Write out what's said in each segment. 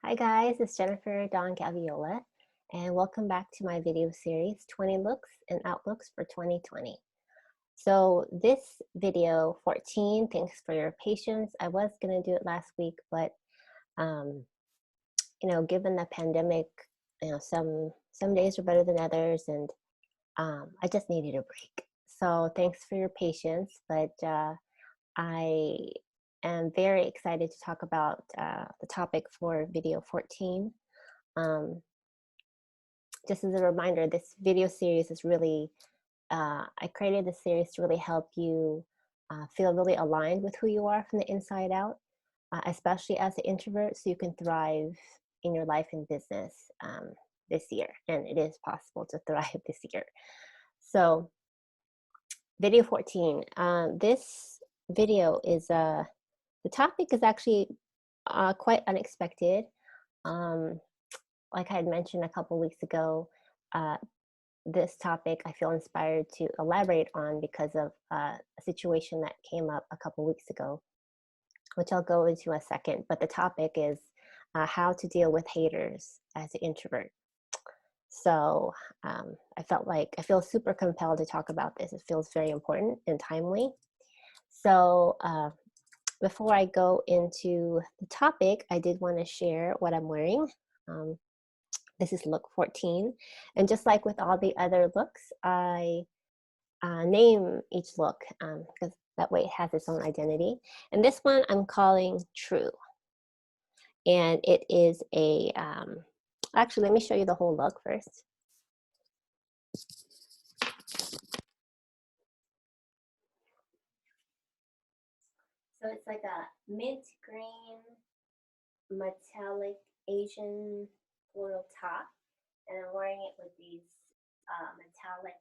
Hi guys, it's Jennifer Don Gaviola, and welcome back to my video series 20 Looks and Outlooks for 2020. So this video 14, thanks for your patience. I was going to do it last week, but um, given the pandemic, some days are better than others, and I just needed a break. So thanks for your patience, but I am very excited to talk about the topic for video 14. Um, just as a reminder, this video series is really, I created this series to really help you feel really aligned with who you are from the inside out, especially as an introvert, so you can thrive in your life and business this year. And it is possible to thrive this year. So, video 14. This video is, the topic is actually quite unexpected. Um, like I had mentioned a couple weeks ago, uh, this topic I feel inspired to elaborate on because of a situation that came up a couple weeks ago, which I'll go into in a second. But the topic is how to deal with haters as an introvert. So I feel super compelled to talk about this. It feels very important and timely. So before I go into the topic, I did want to share what I'm wearing. Um, This is look 14. And just like with all the other looks, I name each look because that way it has its own identity. And this one I'm calling True. And it is actually, let me show you the whole look first. So it's like a mint green, metallic Asian floral top. And I'm wearing it with these metallic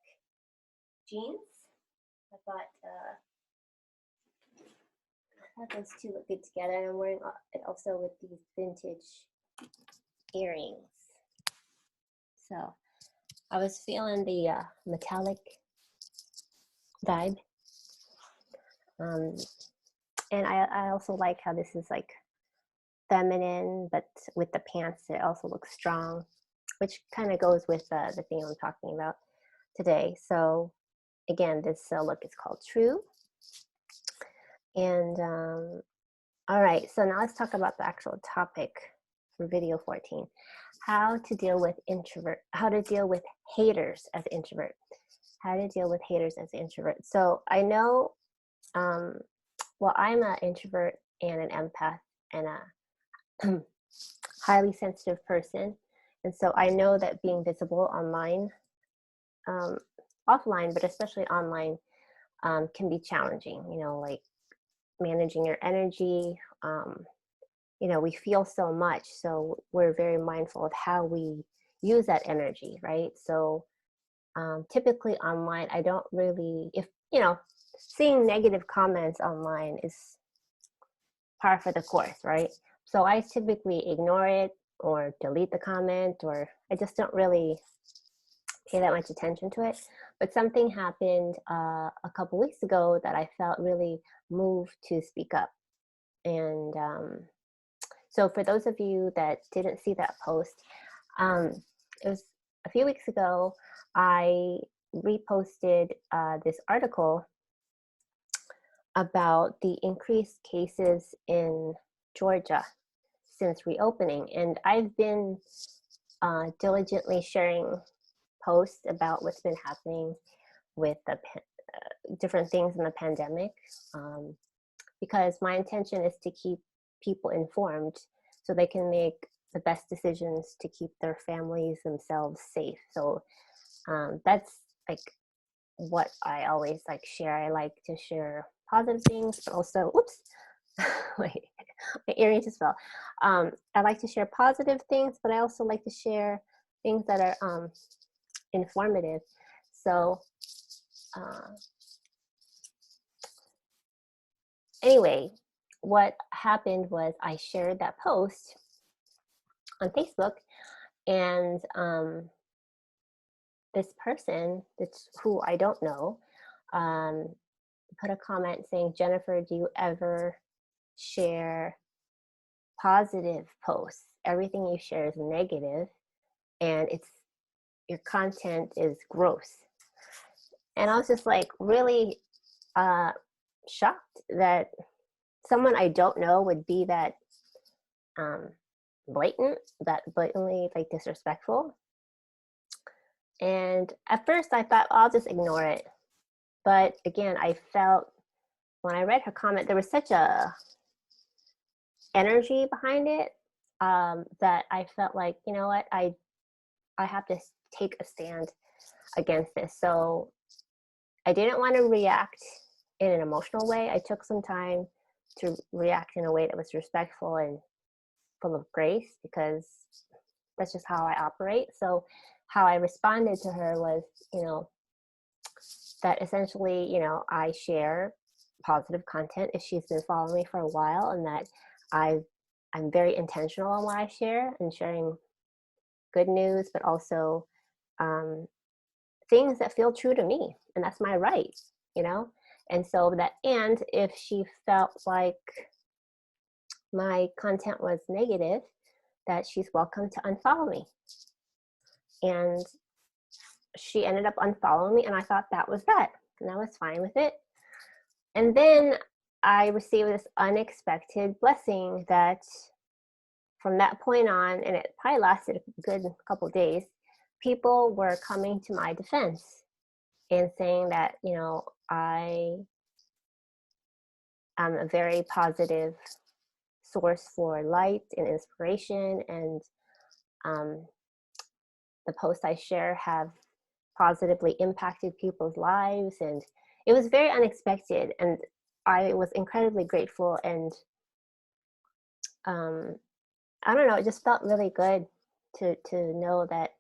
jeans. I thought those two look good together. And I'm wearing it also with these vintage earrings. So I was feeling the metallic vibe. And I also like how this is like feminine, but with the pants, it also looks strong, which kind of goes with the theme I'm talking about today. So again, this look is called True. And all right, so now let's talk about the actual topic for video 14. How to deal with haters as an introvert. How to deal with haters as an introvert. So I know, well, I'm an introvert and an empath and a highly sensitive person. And so I know that being visible online, offline, but especially online, can be challenging, like managing your energy. We feel so much. So we're very mindful of how we use that energy, right? So typically online, I don't really, seeing negative comments online is par for the course, right? So I typically ignore it or delete the comment, or I just don't really pay that much attention to it. But something happened a couple weeks ago that I felt really moved to speak up. And so for those of you that didn't see that post, it was a few weeks ago, I reposted this article about the increased cases in Georgia since reopening. And I've been diligently sharing posts about what's been happening with the different things in the pandemic, because my intention is to keep people informed so they can make the best decisions to keep their families themselves safe. So that's like what I always share. I like to share positive things, but also, oops, wait, my earring just fell. I like to share positive things, but I also like to share things that are informative. So anyway, what happened was I shared that post on Facebook, and this person, who I don't know, put a comment saying, "Jennifer, do you ever share positive posts everything you share is negative and your content is gross. And I was just like really shocked that someone I don't know would be that um, that blatantly like disrespectful. And at first I thought, I'll just ignore it. But again, I felt when I read her comment, there was such a energy behind it that I felt like, you know what, I have to take a stand against this. So I didn't want to react in an emotional way. I took some time to react in a way that was respectful and full of grace, because that's just how I operate. So how I responded to her was, that essentially, I share positive content if she's been following me for a while, and that I'm very intentional on what I share and sharing good news, but also things that feel true to me, and that's my right, And so and if she felt like my content was negative, that she's welcome to unfollow me. And she ended up unfollowing me, and I thought that was that, and I was fine with it. And then I received this unexpected blessing that from that point on, and it probably lasted a good couple of days, people were coming to my defense and saying that, I am a very positive source for light and inspiration, and the posts I share have positively impacted people's lives. And it was very unexpected, and I was incredibly grateful. And I don't know, it just felt really good to know that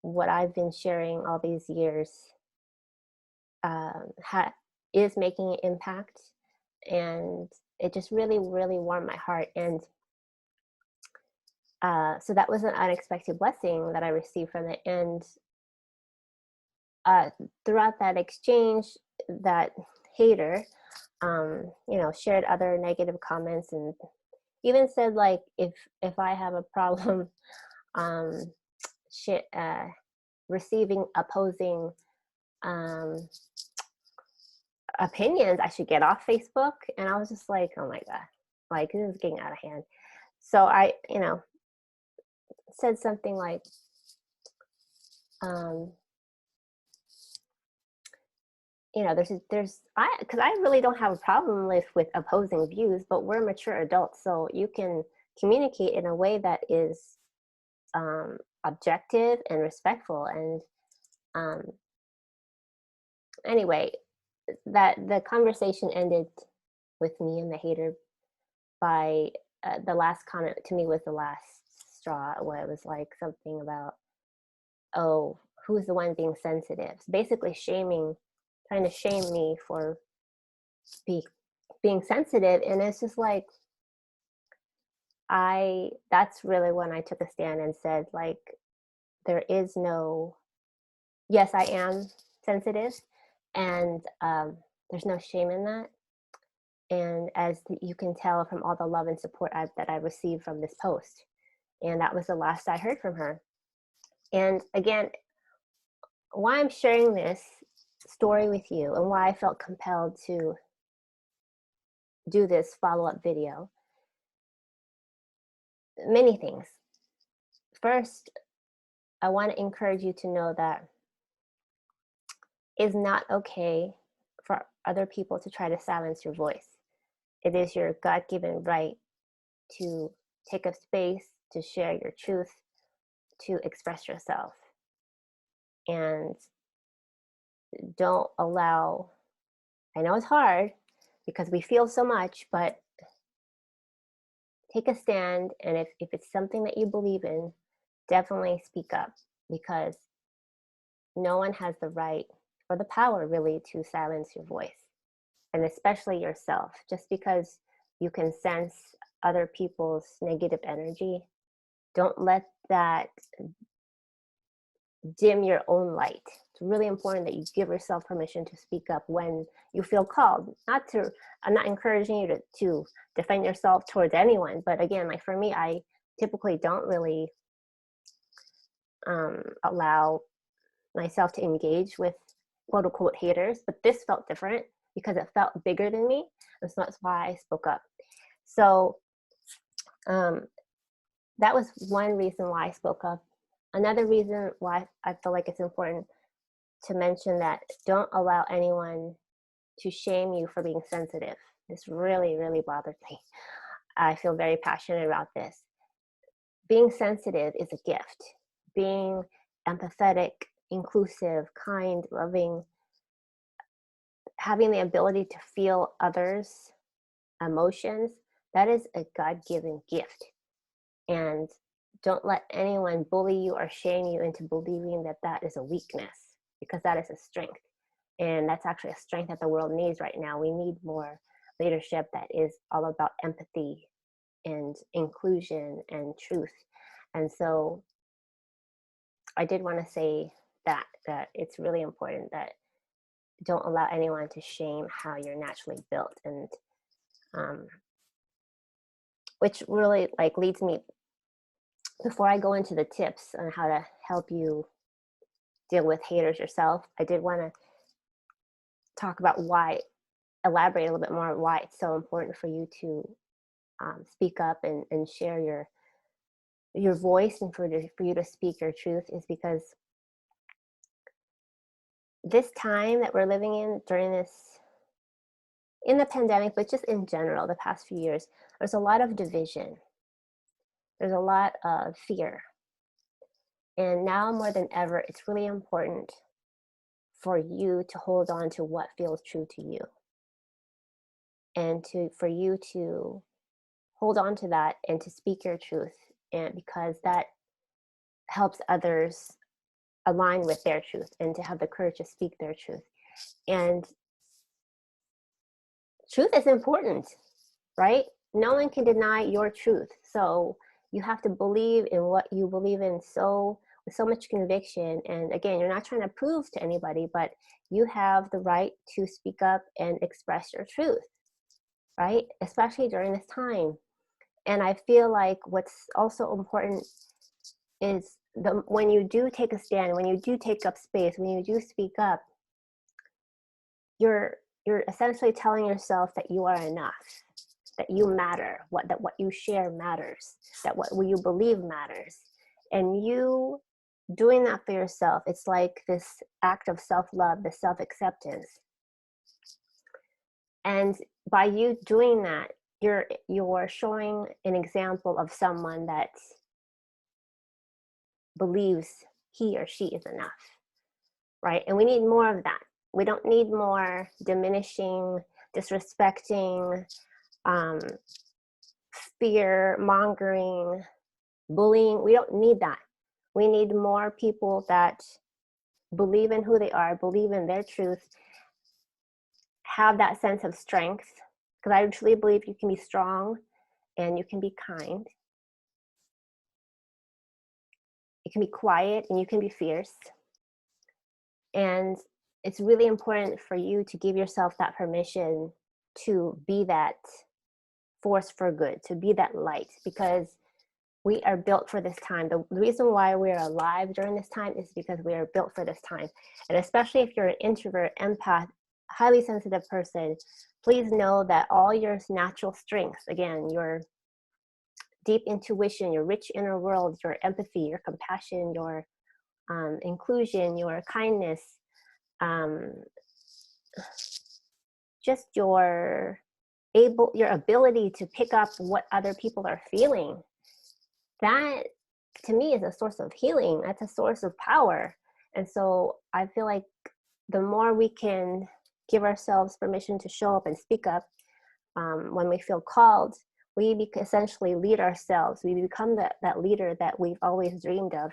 what I've been sharing all these years is making an impact. And it just really, really warmed my heart. And so that was an unexpected blessing that I received from it. And throughout that exchange, that hater, shared other negative comments, and even said, like, if I have a problem receiving opposing opinions, I should get off Facebook. And I was just like, oh my God, like, this is getting out of hand. So I, said something like, because I really don't have a problem with opposing views, but we're mature adults, so you can communicate in a way that is objective and respectful. And anyway, that the conversation ended with me and the hater by the last comment to me was the last straw, where it was like something about, oh, who's the one being sensitive? So basically trying to shame me for being sensitive. And it's just like, that's really when I took a stand and said, like, there is no, yes, I am sensitive, and there's no shame in that. And as you can tell from all the love and support that I received from this post. And that was the last I heard from her. And again, why I'm sharing this story with you and why I felt compelled to do this follow-up video, many things. First, I want to encourage you to know that it's not okay for other people to try to silence your voice. It is your God-given right to take up space, to share your truth, to express yourself. And don't allow, I know it's hard because we feel so much, but take a stand. And if it's something that you believe in, definitely speak up, because no one has the right or the power really to silence your voice, and especially yourself. Just because you can sense other people's negative energy, don't let that dim your own light. It's really important that you give yourself permission to speak up when you feel called. I'm not encouraging you to defend yourself towards anyone, but again, like for me, I typically don't really allow myself to engage with quote unquote haters, but this felt different because it felt bigger than me. And so that's why I spoke up. So that was one reason why I spoke up. Another reason why I feel like it's important to mention that don't allow anyone to shame you for being sensitive. This really, really bothered me. I feel very passionate about this. Being sensitive is a gift. Being empathetic, inclusive, kind, loving, having the ability to feel others' emotions, that is a God-given gift. And don't let anyone bully you or shame you into believing that that is a weakness, because that is a strength. And that's actually a strength that the world needs right now. We need more leadership that is all about empathy and inclusion and truth. And so I did want to say that it's really important that don't allow anyone to shame how you're naturally built. And which really like leads me, before I go into the tips on how to help you deal with haters yourself, I did want to talk about elaborate a little bit more why it's so important for you to speak up and share your voice, and for you to speak your truth, is because this time that we're living in in the pandemic, but just in general, the past few years, there's a lot of division. There's a lot of fear. And now more than ever, it's really important for you to hold on to what feels true to you. And for you to hold on to that and to speak your truth. And because that helps others align with their truth and to have the courage to speak their truth. And truth is important, right? No one can deny your truth. So you have to believe in what you believe in with so much conviction. And again, you're not trying to prove to anybody, but you have the right to speak up and express your truth, right? Especially during this time. And I feel like what's also important is when you do take a stand, when you do take up space, when you do speak up, you're essentially telling yourself that you are enough, that you matter, that what you share matters, that what you believe matters. And you doing that for yourself, it's like this act of self-love, the self-acceptance. And by you doing that, you're showing an example of someone that believes he or she is enough, right? And we need more of that. We don't need more diminishing, disrespecting, fear mongering, bullying. We don't need that. We need more people that believe in who they are, believe in their truth, have that sense of strength. Because I truly believe you can be strong and you can be kind. You can be quiet and you can be fierce. And it's really important for you to give yourself that permission to be that force for good, to be that light, because we are built for this time. The reason why we're alive during this time is because we are built for this time. And especially if you're an introvert, empath, highly sensitive person, please know that all your natural strengths, again, your deep intuition, your rich inner world, your empathy, your compassion, your inclusion, your kindness, just your ability to pick up what other people are feeling, that to me is a source of healing. That's a source of power. And so I feel like the more we can give ourselves permission to show up and speak up when we feel called, we essentially lead ourselves. We become that leader that we've always dreamed of.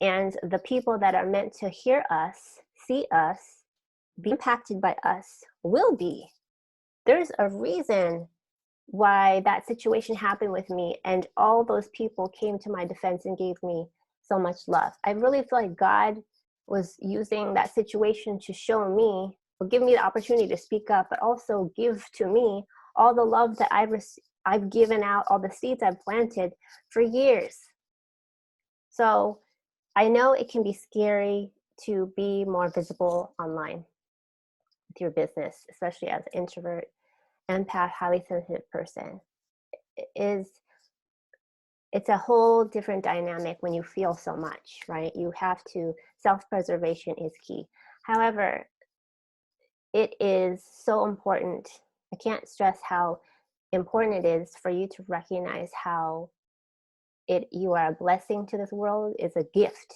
And the people that are meant to hear us, see us, be impacted by us will be. There's a reason why that situation happened with me, and all those people came to my defense and gave me so much love. I really feel like God was using that situation to show me, or give me the opportunity to speak up, but also give to me all the love that I I've given out all the seeds I've planted for years. So I know it can be scary to be more visible online with your business, especially as an introvert, empath, highly sensitive person. It's a whole different dynamic when you feel so much, right? You have to, self-preservation is key. However, it is so important. I can't stress how important it is for you to recognize how you are a blessing to this world. It's a gift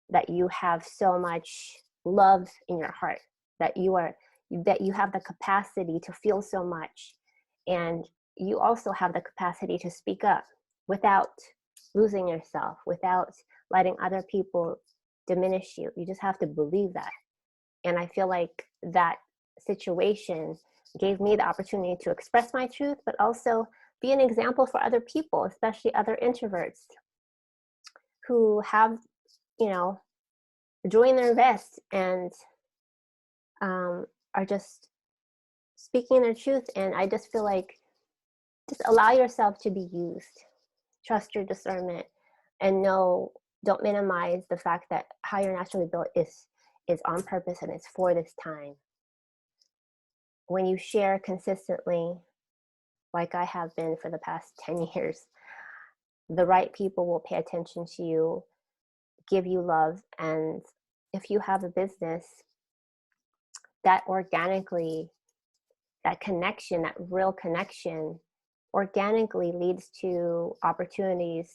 that you have so much love in your heart, that you have the capacity to feel so much, and you also have the capacity to speak up without losing yourself, without letting other people diminish you. You just have to believe that. And I feel like that situation gave me the opportunity to express my truth, but also be an example for other people, especially other introverts who have, doing their best and are just speaking their truth. And I just feel like, just allow yourself to be used. Trust your discernment, and don't minimize the fact that how you're naturally built is on purpose and it's for this time. When you share consistently, like I have been for the past 10 years, the right people will pay attention to you, give you love. And if you have a business, that organically, that connection, that real connection, organically leads to opportunities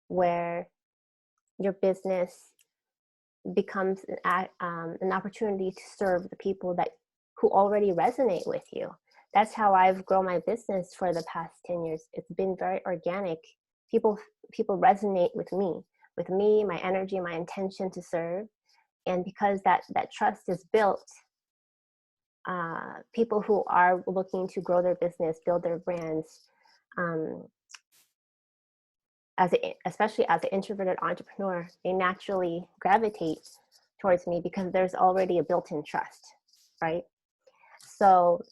where your business becomes an opportunity to serve the people who already resonate with you. That's how I've grown my business for the past 10 years. It's been very organic. People resonate with me, my energy, my intention to serve. And because that trust is built, people who are looking to grow their business, build their brands, especially as an introverted entrepreneur, they naturally gravitate towards me because there's already a built-in trust, right? So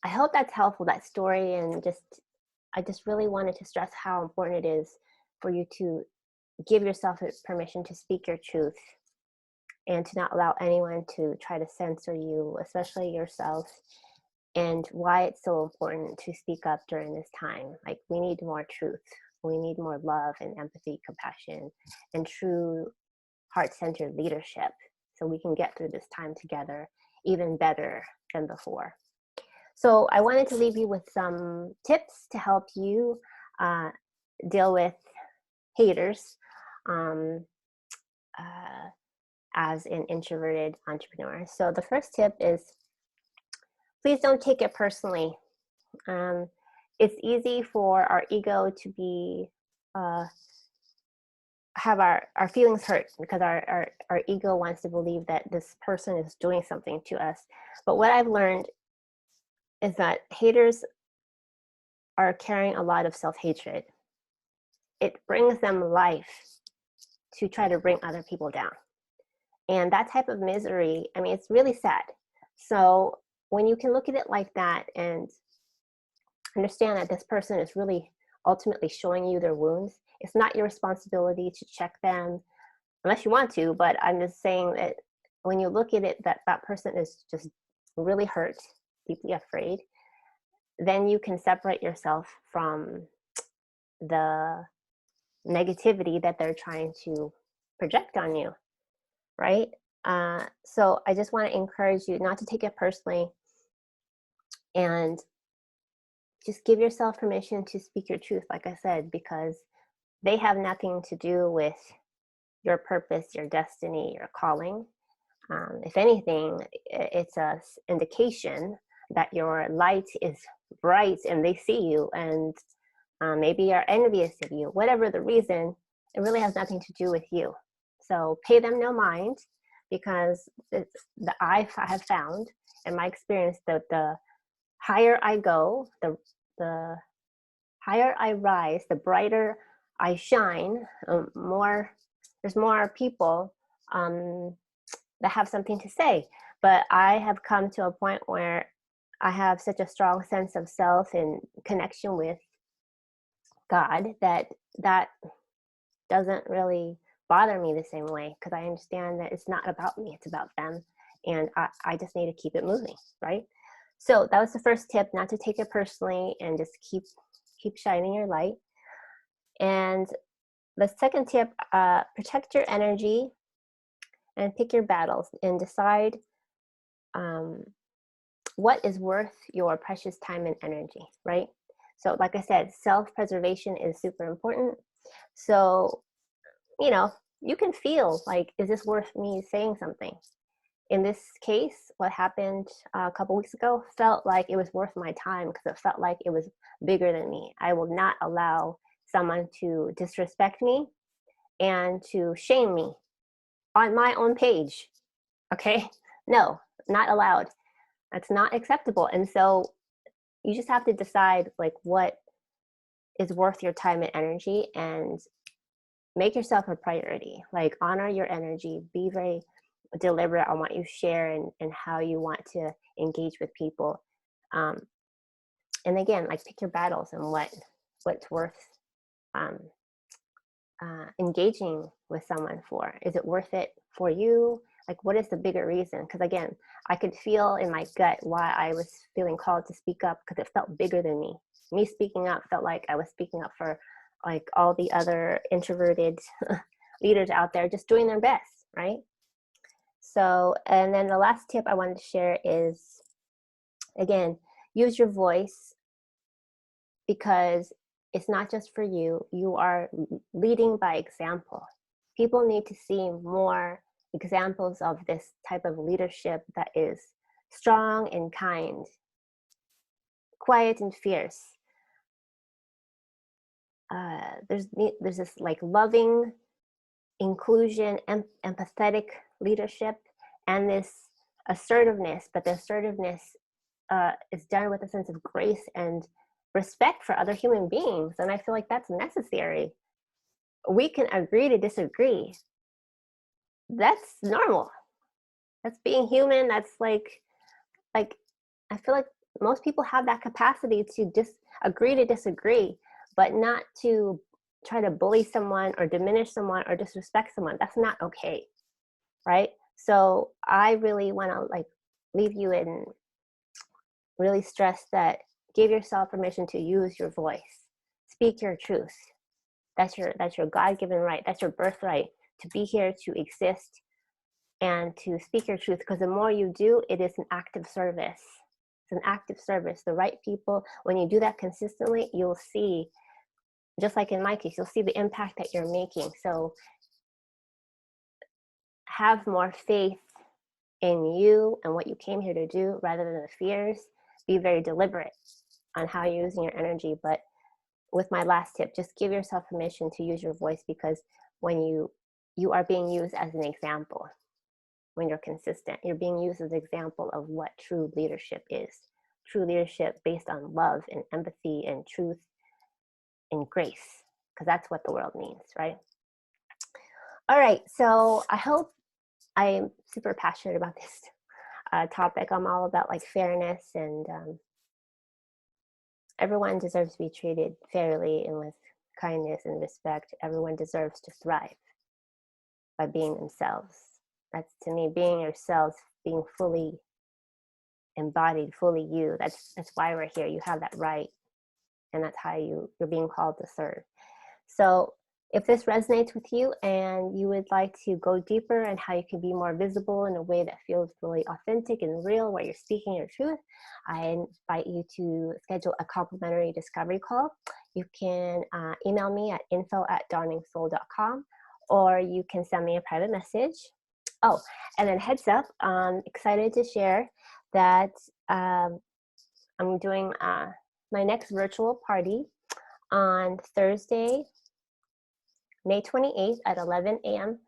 I hope that's helpful, that story, and I just really wanted to stress how important it is for you to give yourself permission to speak your truth and to not allow anyone to try to censor you, especially yourself, and why it's so important to speak up during this time. Like, we need more truth. We need more love and empathy, compassion, and true heart-centered leadership so we can get through this time together even better than before. So I wanted to leave you with some tips to help you deal with haters as an introverted entrepreneur. So the first tip is, please don't take it personally. It's easy for our ego to be have our feelings hurt because our ego wants to believe that this person is doing something to us. But what I've learned is that haters are carrying a lot of self-hatred. It brings them life to try to bring other people down. And that type of misery, I mean, it's really sad. So when you can look at it like that and understand that this person is really ultimately showing you their wounds, it's not your responsibility to check them unless you want to, but I'm just saying that when you look at it, that person is just really hurt, deeply afraid, then you can separate yourself from the negativity that they're trying to project on you, right? So I just want to encourage you not to take it personally, and just give yourself permission to speak your truth, like I said, because they have nothing to do with your purpose, your destiny, your calling. If anything, it's an indication that your light is bright and they see you, and maybe are envious of you. Whatever the reason, it really has nothing to do with you. So pay them no mind, because I have found in my experience that the higher I go, the higher I rise, the brighter I shine, there's more people that have something to say. But I have come to a point where I have such a strong sense of self and connection with God that doesn't really bother me the same way, because I understand that it's not about me, it's about them. And I just need to keep it moving, right? So that was the first tip, not to take it personally and just keep shining your light. And the second tip, protect your energy and pick your battles and decide what is worth your precious time and energy, right? So like I said, self-preservation is super important. So, you can feel like, is this worth me saying something? In this case, what happened a couple weeks ago felt like it was worth my time, because it felt like it was bigger than me. I will not allow someone to disrespect me and to shame me on my own page. Okay? No, not allowed. That's not acceptable. And so you just have to decide like what is worth your time and energy, and make yourself a priority. Like, honor your energy, be very deliberate on what you share and how you want to engage with people. And again, like, pick your battles and what's worth um, engaging with someone for. Is it worth it for you? Like, what is the bigger reason? Because again, I could feel in my gut why I was feeling called to speak up, because it felt bigger than me. Me speaking up felt like I was speaking up for like all the other introverted leaders out there just doing their best, right? So, and then the last tip I wanted to share is, again, use your voice, because it's not just for you. You are leading by example. People need to see more examples of this type of leadership that is strong and kind, quiet and fierce. There's this like loving, inclusion, empathetic leadership, and this assertiveness. But the assertiveness is done with a sense of grace and respect for other human beings, and I feel like that's necessary. We can agree to disagree. That's normal. That's being human. That's like I feel like most people have that capacity to just agree to disagree, but not to try to bully someone or diminish someone or disrespect someone. That's not okay, right? So I really want to like leave you and really stress that give yourself permission to use your voice. Speak your truth. That's your God-given right. That's your birthright to be here, to exist, and to speak your truth. Because the more you do, it is an active service. It's an active service. The right people, when you do that consistently, you'll see, just like in my case, you'll see the impact that you're making. So have more faith in you and what you came here to do rather than the fears. Be very deliberate on how you're using your energy. But with my last tip, just give yourself permission to use your voice, because when you are being used as an example. When you're consistent, you're being used as an example of what true leadership is. True leadership based on love and empathy and truth and grace, because that's what the world needs, right? All right, so I hope I'm super passionate about this topic. I'm all about like fairness, and everyone deserves to be treated fairly and with kindness and respect. Everyone deserves to thrive by being themselves. That's, to me, being yourself, being fully embodied, fully you. That's why we're here. You have that right, and that's how you're being called to serve. So if this resonates with you and you would like to go deeper and how you can be more visible in a way that feels really authentic and real, where you're speaking your truth, I invite you to schedule a complimentary discovery call. You can email me at info@darningsoul.com, or you can send me a private message. Oh, and then heads up, I'm excited to share that I'm doing my next virtual party on Thursday, May 28th at 11 a.m.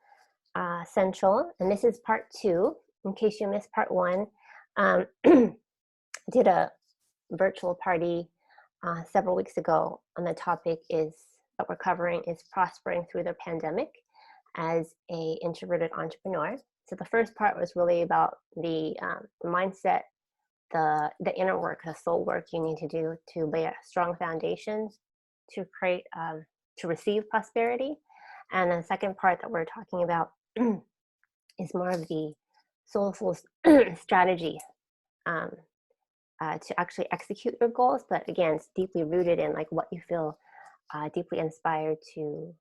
Central, and this is part 2. In case you missed part 1, did a virtual party several weeks ago on the topic is that we're covering is prospering through the pandemic as a introverted entrepreneur. So the first part was really about the mindset the inner work, the soul work you need to do to lay a strong foundation to create to receive prosperity. And the second part that we're talking about is more of the soulful strategy to actually execute your goals. But again, it's deeply rooted in like what you feel deeply inspired to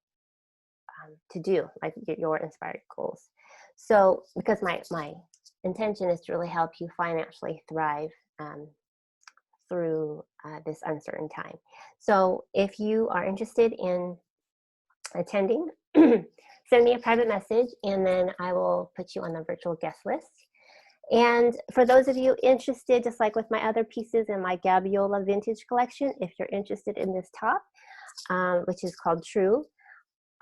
do, like your inspired goals. So because my intention is to really help you financially thrive through this uncertain time. So if you are interested in attending, send me a private message and then I will put you on the virtual guest list. And for those of you interested, just like with my other pieces in my Gabiola vintage collection, if you're interested in this top, which is called True,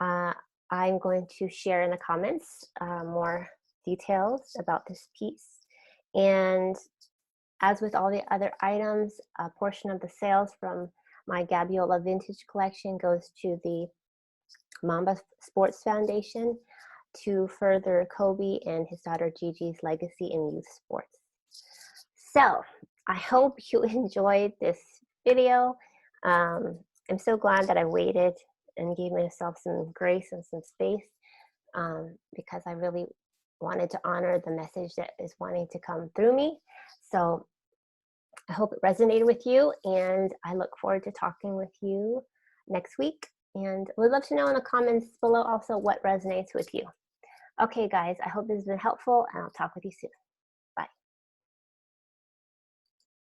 I'm going to share in the comments more details about this piece. And as with all the other items, a portion of the sales from my Gabiola vintage collection goes to the Mamba Sports Foundation to further Kobe and his daughter Gigi's legacy in youth sports. So I hope you enjoyed this video. I'm so glad that I waited and gave myself some grace and some space because I really wanted to honor the message that is wanting to come through me. So I hope it resonated with you, and I look forward to talking with you next week. And we'd love to know in the comments below also what resonates with you. Okay, guys, I hope this has been helpful, and I'll talk with you soon.